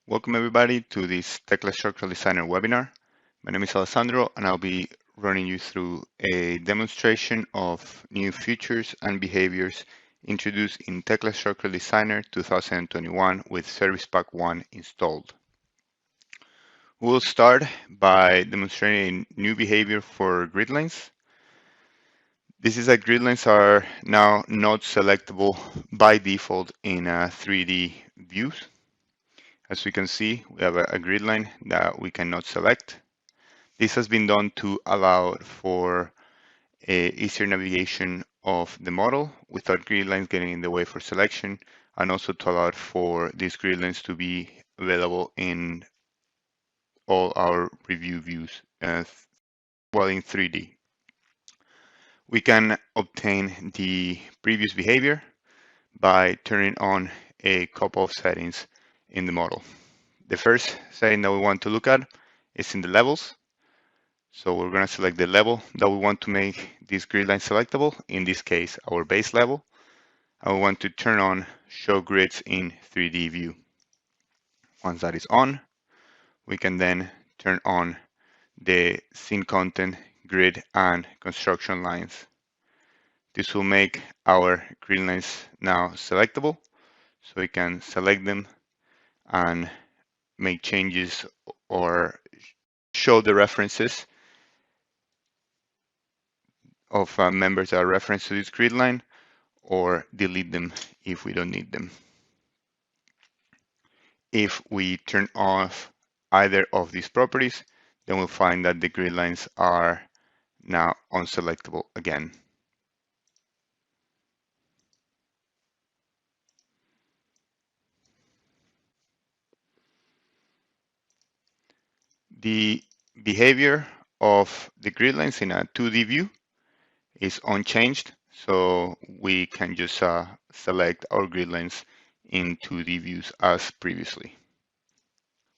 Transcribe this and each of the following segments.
Welcome everybody to this Tekla Structural Designer webinar. My name is Alessandro and I'll be running you through a demonstration of new features and behaviors introduced in Tekla Structural Designer 2021 with Service Pack 1 installed. We'll start by demonstrating a new behavior for gridlines. This is that gridlines are now not selectable by default in 3D views. As we can see, we have a grid line that we cannot select. This has been done to allow for a easier navigation of the model without grid lines getting in the way for selection, and also to allow for these grid lines to be available in all our review views while in 3D. We can obtain the previous behavior by turning on a couple of settings in the model. The first setting that we want to look at is in the levels. So we're going to select the level that we want to make this grid line selectable, in this case our base level, and we want to turn on show grids in 3D view. Once that is on, we can then turn on the scene content, grid, and construction lines. This will make our grid lines now selectable, so we can select them and make changes or show the references of members that are referenced to this grid line, or delete them if we don't need them. If we turn off either of these properties, then we'll find that the grid lines are now unselectable again. The behavior of the grid lines in a 2D view is unchanged, so we can just select our grid lines in 2D views as previously.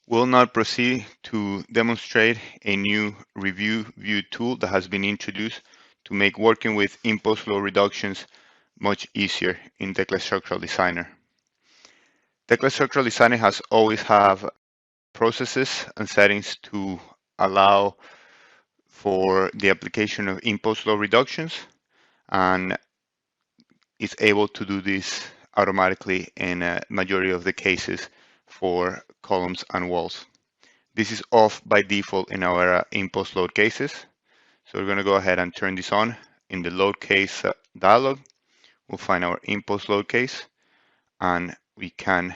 We'll now proceed to demonstrate a new review view tool that has been introduced to make working with impulse flow reductions much easier in Tekla Structural Designer. Tekla Structural Designer has always have processes and settings to allow for the application of impulse flow reductions, and is able to do this automatically in a majority of the cases for columns and walls. This is off by default in our impulse load cases. So we're going to go ahead and turn this on. In the load case dialog, we'll find our impulse load case, and we can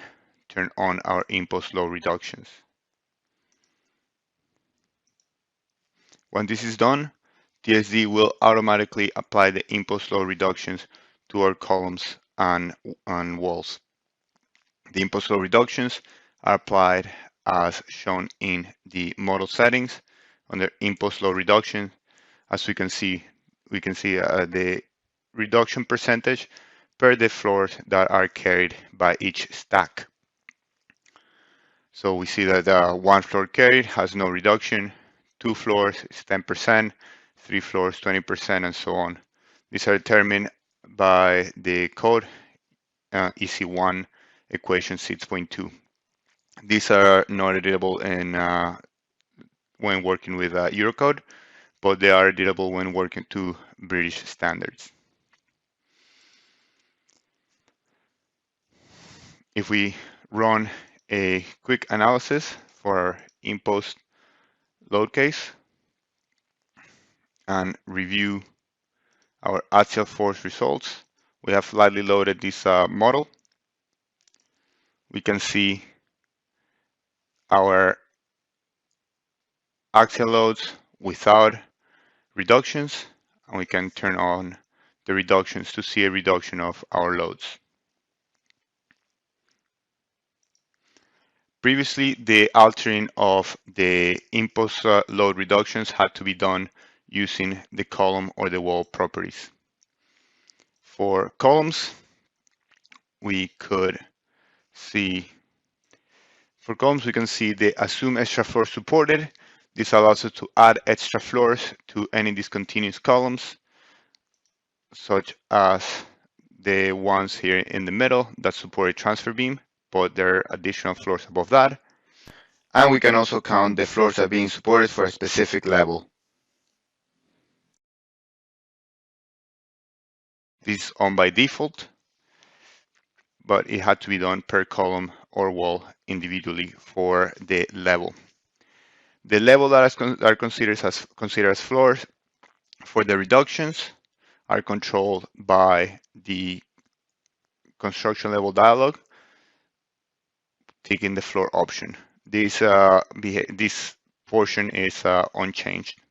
turn on our impulse load reductions. When this is done, TSD will automatically apply the impulse load reductions to our columns and walls. The impulse flow reductions are applied as shown in the model settings under impulse flow reduction. As we can see the reduction percentage per the floors that are carried by each stack. So we see that one floor carried has no reduction, 2 floors is 10%, 3 floors 20%, and so on. These are determined by the code EC1 equation 6.2. These are not editable in when working with Eurocode, but they are editable when working to British standards. If we run a quick analysis for our impulse load case and review our axial force results, we have lightly loaded this model. We can see our axial loads without reductions, and we can turn on the reductions to see a reduction of our loads. Previously, the altering of the impulse load reductions had to be done using the column or the wall properties. For columns, we can see the assume extra floor supported. This allows us to add extra floors to any discontinuous columns, such as the ones here in the middle that support a transfer beam, but there are additional floors above that. And we can also count the floors that are being supported for a specific level. This is on by default, but it had to be done per column or wall individually for the level. The level that are considered as floors for the reductions are controlled by the construction level dialog, taking the floor option. This portion is unchanged.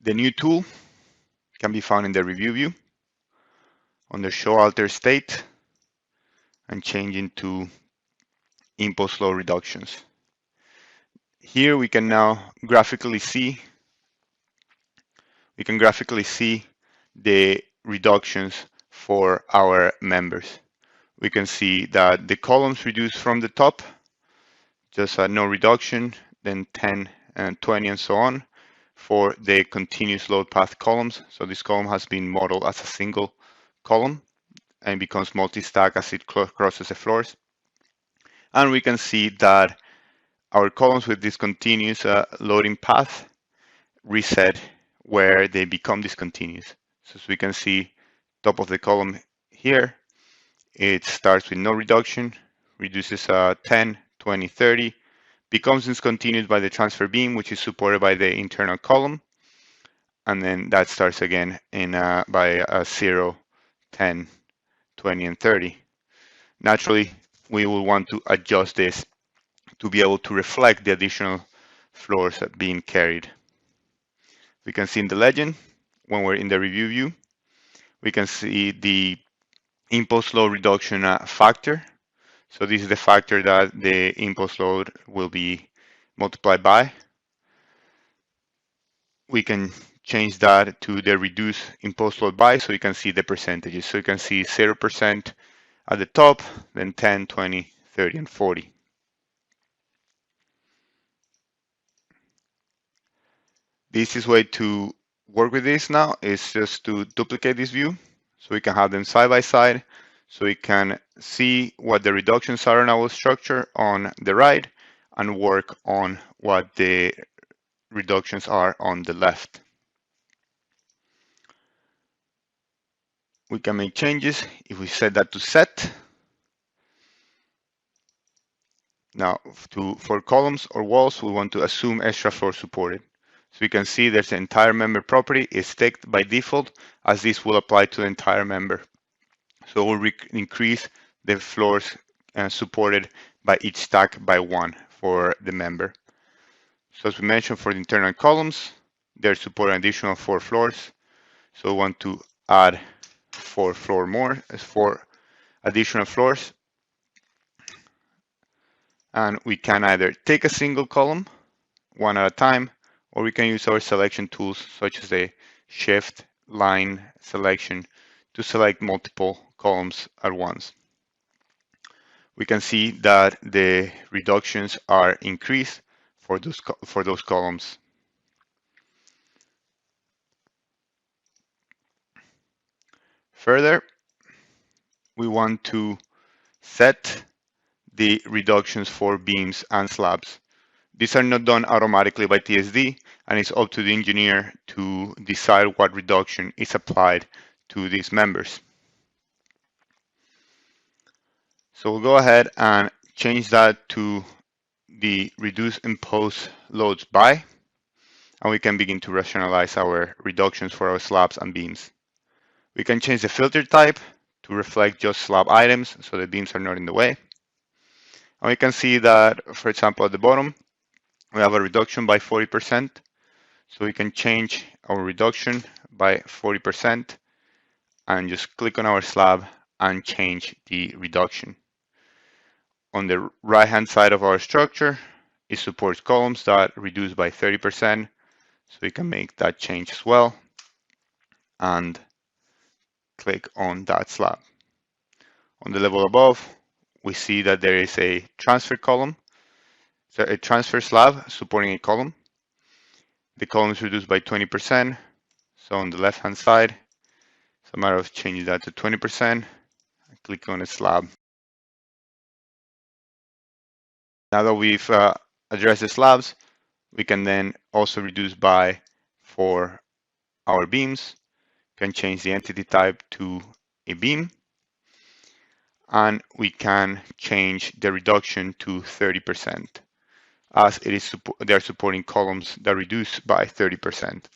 The new tool can be found in the review view under show alter state and change into impulse load reductions. Here we can now graphically see the reductions for our members. We can see that the columns reduced from the top, just no reduction, then 10 and 20 and so on for the continuous load path columns. So this column has been modeled as a single column and becomes multi-stack as it crosses the floors. And we can see that our columns with this continuous loading path reset where they become discontinuous. So as we can see, top of the column here, it starts with no reduction, reduces 10, 20, 30, becomes discontinued by the transfer beam, which is supported by the internal column, and then that starts again in by 0, 10, 20, and 30. Naturally, we will want to adjust this to be able to reflect the additional floors being carried. We can see in the legend, when we're in the review view, we can see the impulse load reduction factor. So this is the factor that the impulse load will be multiplied by. We can change that to the reduced impulse load by, so you can see the percentages. So you can see 0% at the top, then 10, 20, 30, and 40. The easiest way to work with this now is just to duplicate this view, so we can have them side by side, so we can see what the reductions are in our structure on the right and work on what the reductions are on the left. We can make changes if we set that to set. Now, for columns or walls, we want to assume extra floor supported. So we can see there's the entire member property is ticked by default, as this will apply to the entire member. So we'll increase the floors supported by each stack by 1 for the member. So as we mentioned, for the internal columns, they're supporting additional 4 floors. So we want to add 4 additional floors. And we can either take a single column, one at a time, or we can use our selection tools, such as the shift line selection, to select multiple columns at once. We can see that the reductions are increased for those columns. Further, we want to set the reductions for beams and slabs. These are not done automatically by TSD, and it's up to the engineer to decide what reduction is applied to these members. So we'll go ahead and change that to the reduce impulse loads by, and we can begin to rationalize our reductions for our slabs and beams. We can change the filter type to reflect just slab items, so the beams are not in the way. And we can see that, for example, at the bottom, we have a reduction by 40%. So we can change our reduction by 40% and just click on our slab and change the reduction. On the right-hand side of our structure, it supports columns that reduce by 30%. So we can make that change as well and click on that slab. On the level above, we see that there is a transfer column, so a transfer slab supporting a column. The column is reduced by 20%. So on the left-hand side, it's a matter of changing that to 20%. Click on a slab. Now that we've addressed the slabs, we can then also reduce by for our beams, can change the entity type to a beam, and we can change the reduction to 30%, as they're supporting columns that reduce by 30%.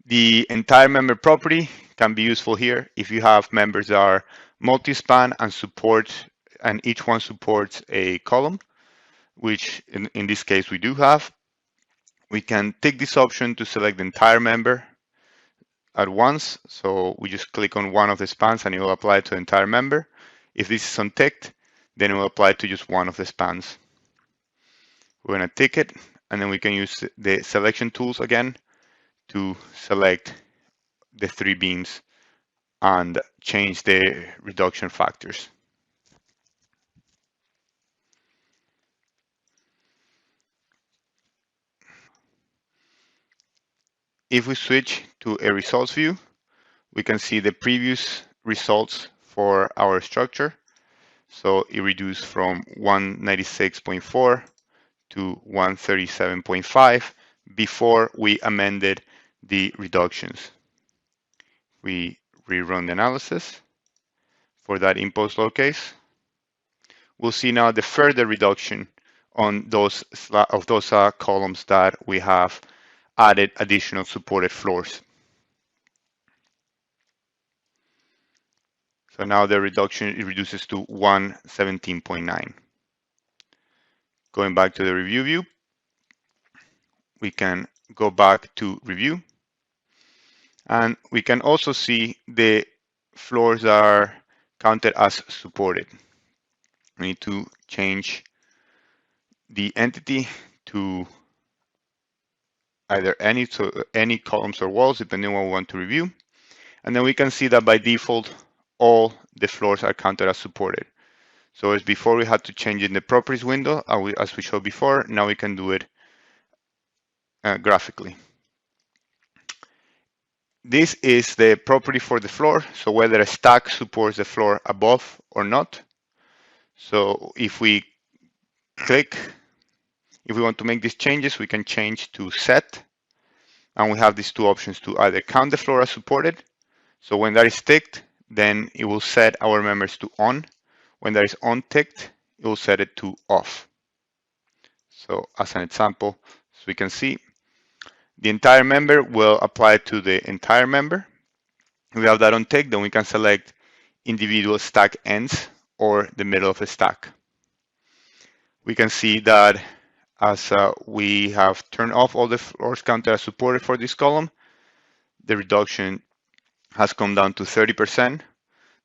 The entire member property can be useful here if you have members that are multi-span and each one supports a column, which in this case we do have. We can tick this option to select the entire member at once. So we just click on one of the spans and it will apply to the entire member. If this is unticked, then it will apply to just one of the spans. We're going to tick it, and then we can use the selection tools again to select the 3 beams and change the reduction factors. If we switch to a results view, we can see the previous results for our structure. So it reduced from 196.4 to 137.5 before we amended the reductions. We rerun the analysis for that imposed load case. We'll see now the further reduction on those columns that we have added additional supported floors. So now the reduction, it reduces to 117.9. Going back to the review view, we can go back to review, and we can also see the floors that are counted as supported. We need to change the entity to either any columns or walls, depending on what we want to review. And then we can see that by default, all the floors are counted as supported. So as before, we had to change in the properties window, as we showed before. Now we can do it graphically. This is the property for the floor, so whether a stack supports the floor above or not. So if we want to make these changes, we can change to set, and we have these 2 options to either count the floor as supported. So when that is ticked, then it will set our members to on. When that is unticked, it will set it to off. So as an example, so we can see the entire member will apply to the entire member. If we have that unticked, then we can select individual stack ends or the middle of the stack. We can see that as we have turned off all the floors counted as supported for this column, the reduction has come down to 30%.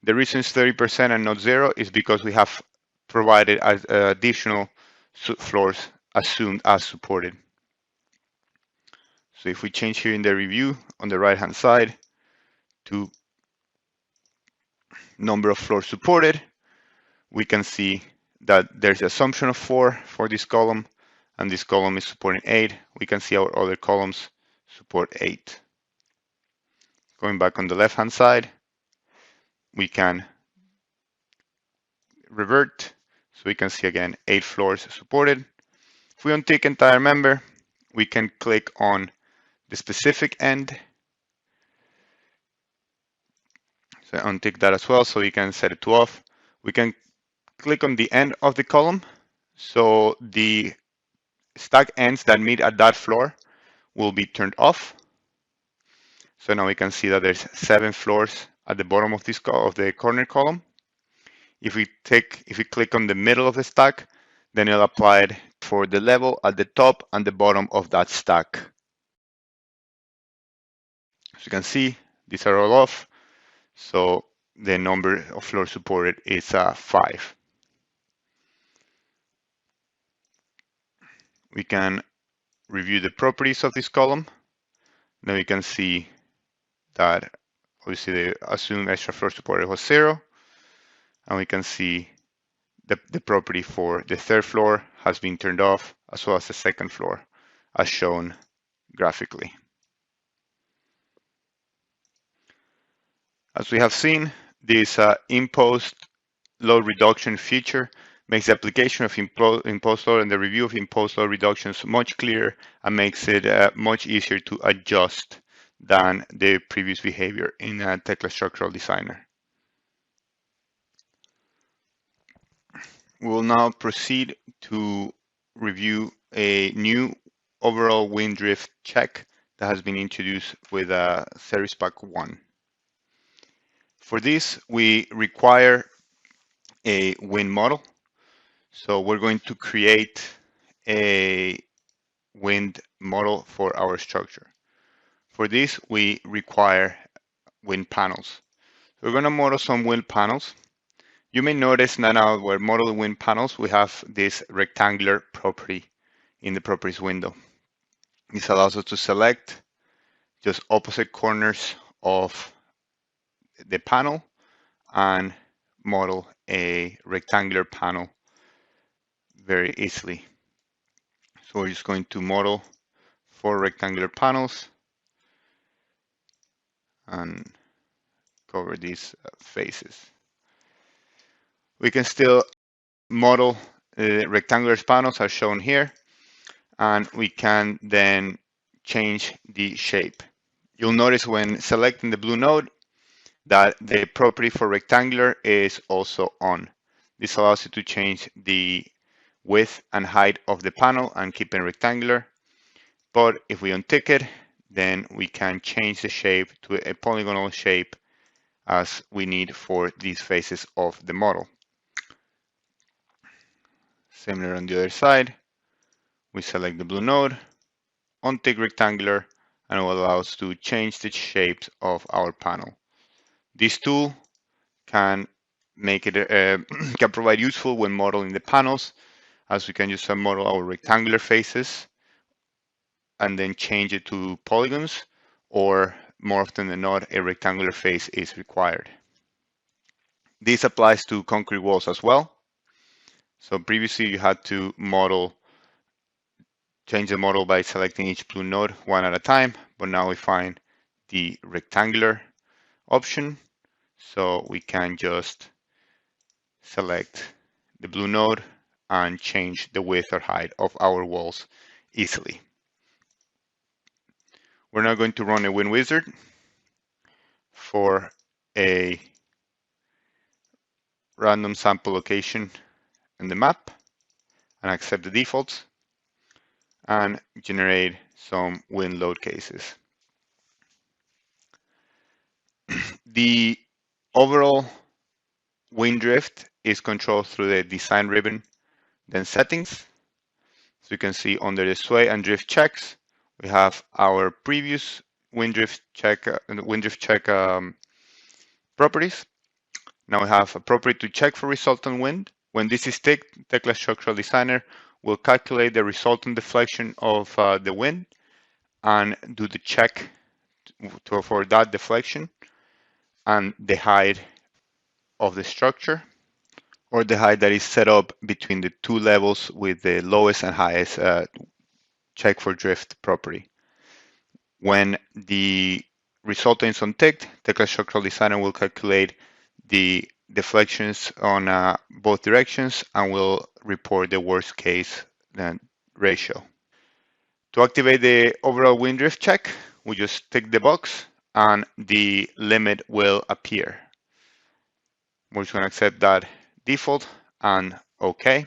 The reason it's 30% and not 0 is because we have provided additional floors assumed as supported. So if we change here in the review on the right hand side to number of floors supported, we can see that there's an assumption of 4 for this column, and this column is supporting 8. We can see our other columns support 8. Going back on the left hand side, we can revert, so we can see again 8 floors supported. If we untick entire member, we can click on the specific end. So untick that as well, so we can set it to off. We can click on the end of the column, so the stack ends that meet at that floor will be turned off. So now we can see that there's 7 floors at the bottom of this of the corner column. If we click on the middle of the stack, then it'll apply it for the level at the top and the bottom of that stack. As you can see, these are all off. So the number of floors supported is 5. We can review the properties of this column. Now we can see that obviously the assumed extra floor supported was 0. And we can see the property for the 3rd floor has been turned off, as well as the 2nd floor, as shown graphically. As we have seen, this imposed load reduction feature makes the application of imposed load and the review of imposed load reductions much clearer and makes it much easier to adjust than the previous behavior in Tekla Structural Designer. We will now proceed to review a new overall wind drift check that has been introduced with Service Pack 1. For this, we require a wind model. So we're going to create a wind model for our structure. For this, we require wind panels. We're going to model some wind panels. You may notice that now we're modeling wind panels, we have this rectangular property in the properties window. This allows us to select just opposite corners of the panel and model a rectangular panel very easily. So we're just going to model 4 rectangular panels and cover these faces. We can still model rectangular panels as shown here, and we can then change the shape. You'll notice when selecting the blue node that the property for rectangular is also on. This allows you to change the width and height of the panel and keep it rectangular. But if we untick it, then we can change the shape to a polygonal shape as we need for these faces of the model. Similar on the other side, we select the blue node, untick rectangular, and it will allow us to change the shapes of our panel. This tool can make it can provide useful when modeling the panels, as we can just model our rectangular faces and then change it to polygons, or more often than not, a rectangular face is required. This applies to concrete walls as well. So previously you had to change the model by selecting each blue node one at a time, but now we find the rectangular option. So we can just select the blue node and change the width or height of our walls easily. We're now going to run a wind wizard for a random sample location in the map and accept the defaults and generate some wind load cases. The overall wind drift is controlled through the design ribbon, then settings. So you can see under the sway and drift checks, we have our previous wind drift check properties. Now we have appropriate to check for resultant wind. When this is ticked, Tekla Structural Designer will calculate the resultant deflection of the wind and do the check for that deflection and the height of the structure, or the height that is set up between the two levels with the lowest and highest check for drift property. When the resultant is unticked, Tekla Structural Designer will calculate the deflections on both directions and will report the worst case ratio. To activate the overall wind drift check, we just tick the box and the limit will appear. We're just going to accept that default and OK.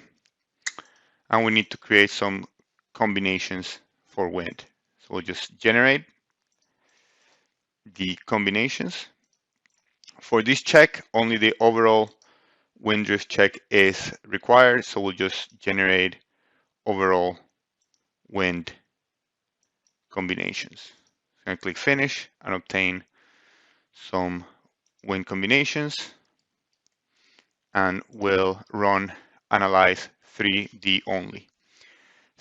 And we need to create some combinations for wind. So we'll just generate the combinations. For this check, only the overall wind drift check is required. So we'll just generate overall wind combinations. So I'm going to click Finish and obtain some wind combinations, and we'll run Analyze 3D Only.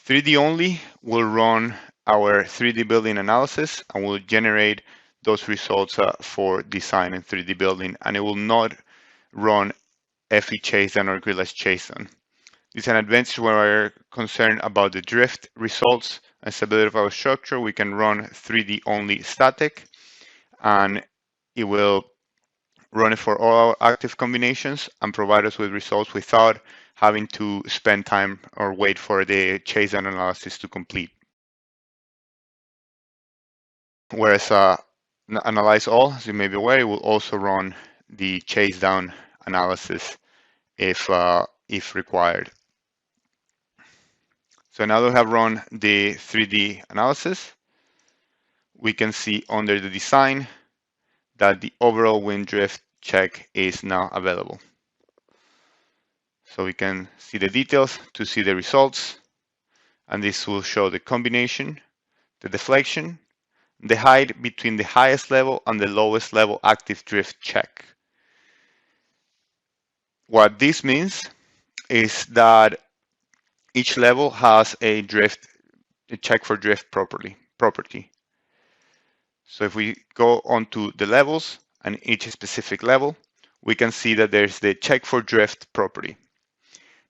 3D Only will run our 3D building analysis and will generate those results for design and 3D building, and it will not run FE Chasedown or gridlines Chasedown. This is an advantage when we're concerned about the drift results and stability of our structure. We can run 3D only static, and it will run it for all our active combinations and provide us with results without having to spend time or wait for the chase down analysis to complete. Whereas analyze all, as you may be aware, it will also run the chase down analysis if required. So now that we have run the 3D analysis, we can see under the design that the overall wind drift check is now available. So we can see the details to see the results, and this will show the combination, the deflection, the height between the highest level and the lowest level active drift check. What this means is that each level has a check for drift property. So if we go onto the levels and each specific level, we can see that there's the check for drift property.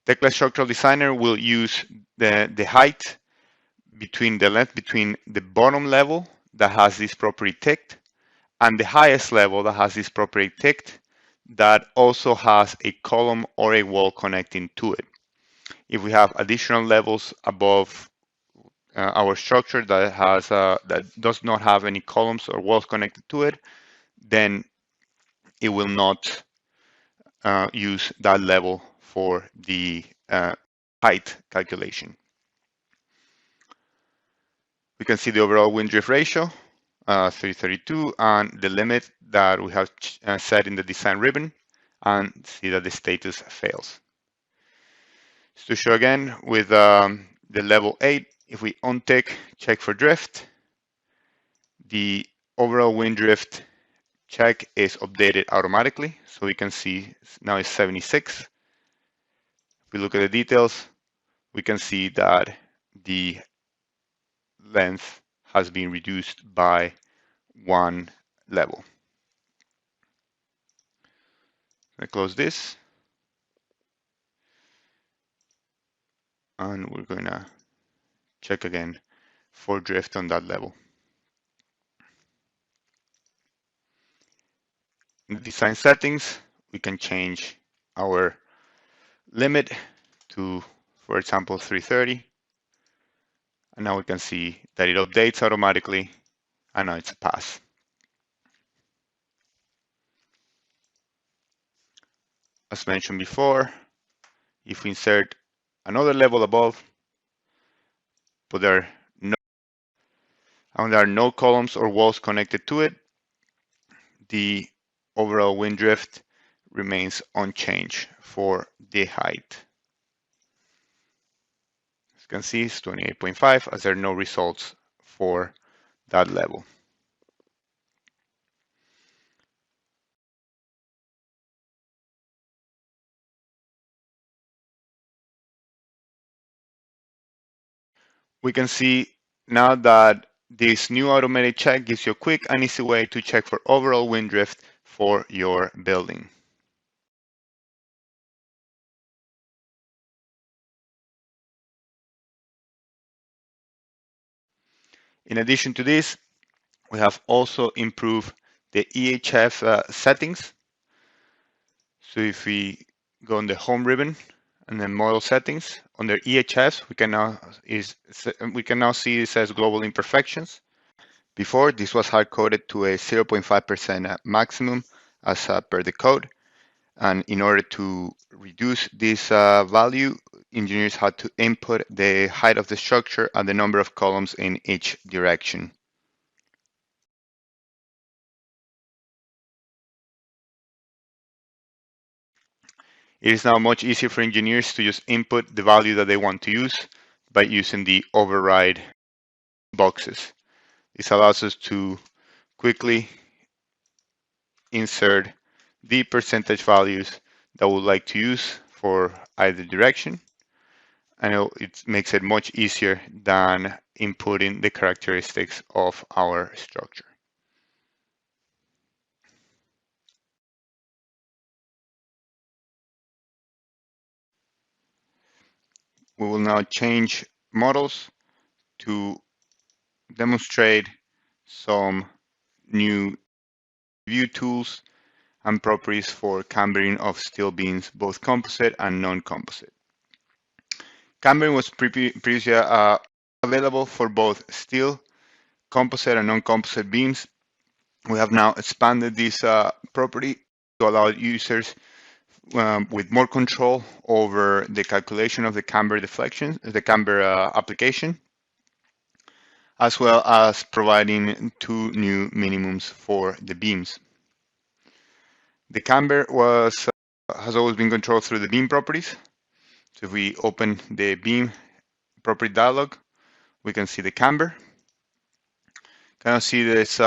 Tekla Structural Designer will use the height between the length between the bottom level that has this property ticked and the highest level that has this property ticked that also has a column or a wall connecting to it. If we have additional levels above our structure that has that does not have any columns or walls connected to it, then it will not use that level for the height calculation. We can see the overall wind drift ratio, 332, and the limit that we have set in the design ribbon, and see that the status fails. So to show again with the level 8, if we untick check for drift, the overall wind drift check is updated automatically. So we can see now it's 76. If we look at the details, we can see that the length has been reduced by 1 level. I close this, and we're going to check again for drift on that level. In the design settings, we can change our limit to, for example, 330. And now we can see that it updates automatically, and now it's a pass. As mentioned before, if we insert another level above, but there are no columns or walls connected to it, the overall wind drift remains unchanged for the height. As you can see, it's 28.5 as there are no results for that level. We can see now that this new automated check gives you a quick and easy way to check for overall wind drift for your building. In addition to this, we have also improved the Ehf settings. So if we go on the home ribbon and then model settings under EHS, we can now see it says global imperfections. Before, this was hard coded to a 0.5% maximum as per the code. And in order to reduce this value, engineers had to input the height of the structure and the number of columns in each direction. It is now much easier for engineers to just input the value that they want to use by using the override boxes. This allows us to quickly insert the percentage values that we would like to use for either direction, and it makes it much easier than inputting the characteristics of our structure. We will now change models to demonstrate some new view tools and properties for cambering of steel beams, both composite and non-composite. Cambering was previously available for both steel, composite, and non-composite beams. We have now expanded this property to allow users with more control over the calculation of the camber deflection, the camber application, as well as providing two new minimums for the beams. The camber has always been controlled through the beam properties. So if we open the beam property dialog, we can see the camber. Kind of see there's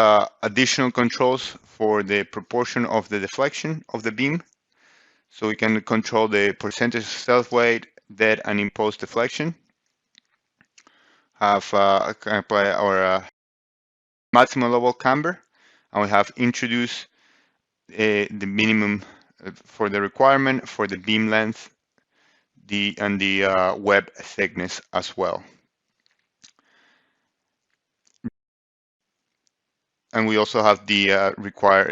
additional controls for the proportion of the deflection of the beam. So we can control the percentage of self-weight, dead, and imposed deflection. Can apply our maximum level camber, and we have introduced the minimum for the requirement for the beam length, and the web thickness as well. And we also have the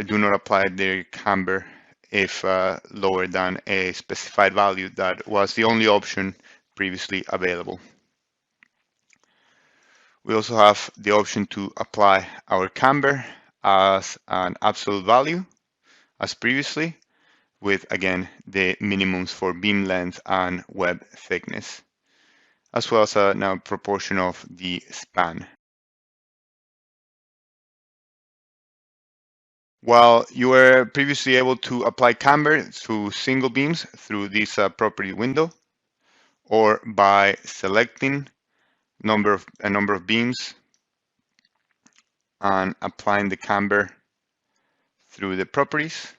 do not apply the camber if lower than a specified value. That was the only option previously available. We also have the option to apply our camber as an absolute value as previously, with again the minimums for beam length and web thickness, as well as a now proportion of the span. While you were previously able to apply camber through single beams through this property window, or by selecting a number of beams and applying the camber through the properties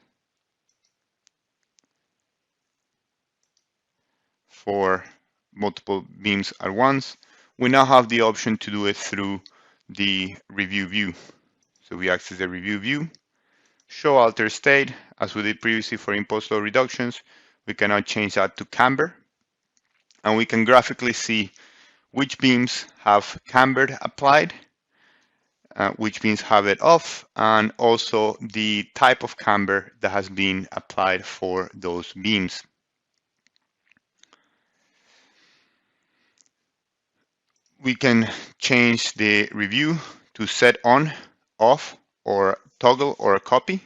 for multiple beams at once, we now have the option to do it through the review view. So we access the review view, show alter state, as we did previously for imposed load reductions. We can now change that to camber, and we can graphically see which beams have cambered applied, which beams have it off, and also the type of camber that has been applied for those beams. We can change the review to set on, off, or toggle or a copy.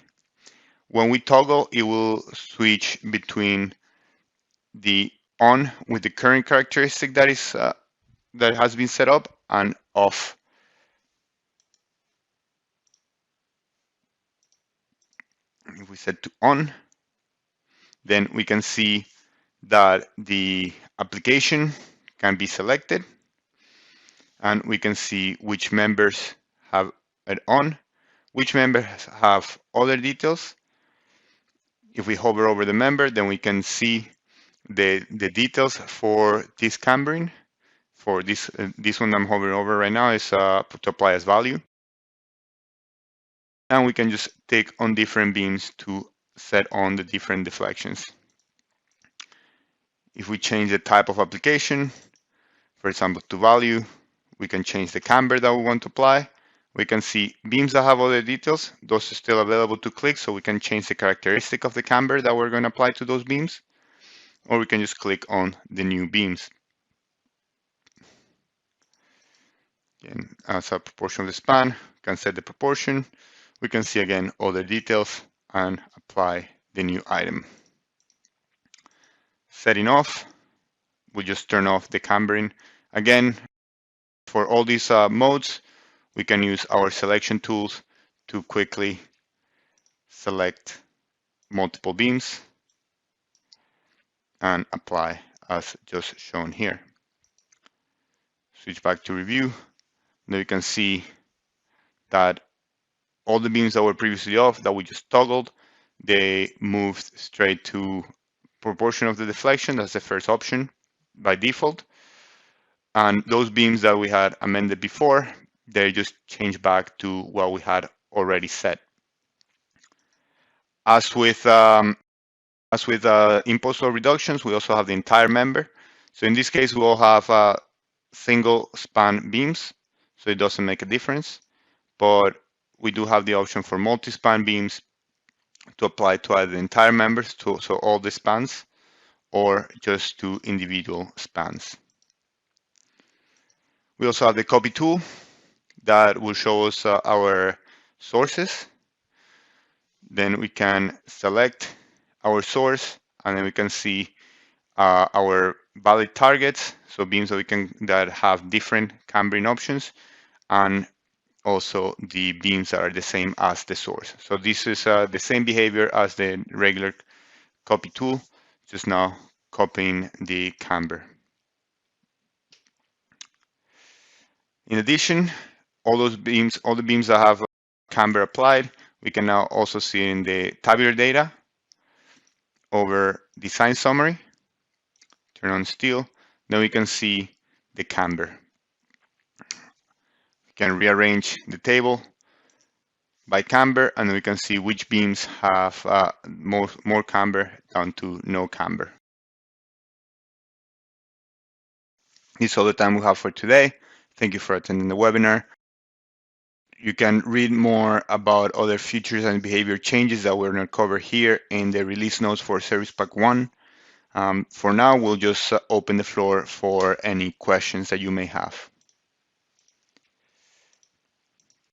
When we toggle, it will switch between the on with the current characteristic that is that has been set up, and off. If we set to on, then we can see that the application can be selected, and we can see which members have it on, which members have other details. If we hover over the member, then we can see the details for this cambering. For this one I'm hovering over right now is to apply as value. And we can just take on different beams to set on the different deflections. If we change the type of application, for example, to value, we can change the camber that we want to apply. We can see beams that have other details. Those are still available to click, so we can change the characteristic of the camber that we're going to apply to those beams, or we can just click on the new beams. Again, as a proportion of the span, we can set the proportion. We can see again all the details and apply the new item. Setting off, we just turn off the cambering. Again, for all these modes, we can use our selection tools to quickly select multiple beams and apply as just shown here. Switch back to review. Now you can see that all the beams that were previously off that we just toggled, they moved straight to proportion of the deflection. That's the first option by default. And those beams that we had amended before, they just changed back to what we had already set. As with imposed load reductions, we also have the entire member. So in this case, we will have single span beams, so it doesn't make a difference. But we do have the option for multi-span beams to apply to either the entire members, so all the spans, or just to individual spans. We also have the copy tool that will show us our sources. Then we can select our source, and then we can see our valid targets, so beams that have different cambering options, and also the beams that are the same as the source. So this is the same behavior as the regular copy tool, just now copying the camber. In addition, all the beams that have camber applied, we can now also see in the tabular data over design summary. Turn on steel, then we can see the camber. We can rearrange the table by camber, and we can see which beams have more camber down to no camber. This is all the time we have for today. Thank you for attending the webinar. You can read more about other features and behavior changes that we're not covered here in the release notes for Service Pack 1. For now, we'll just open the floor for any questions that you may have.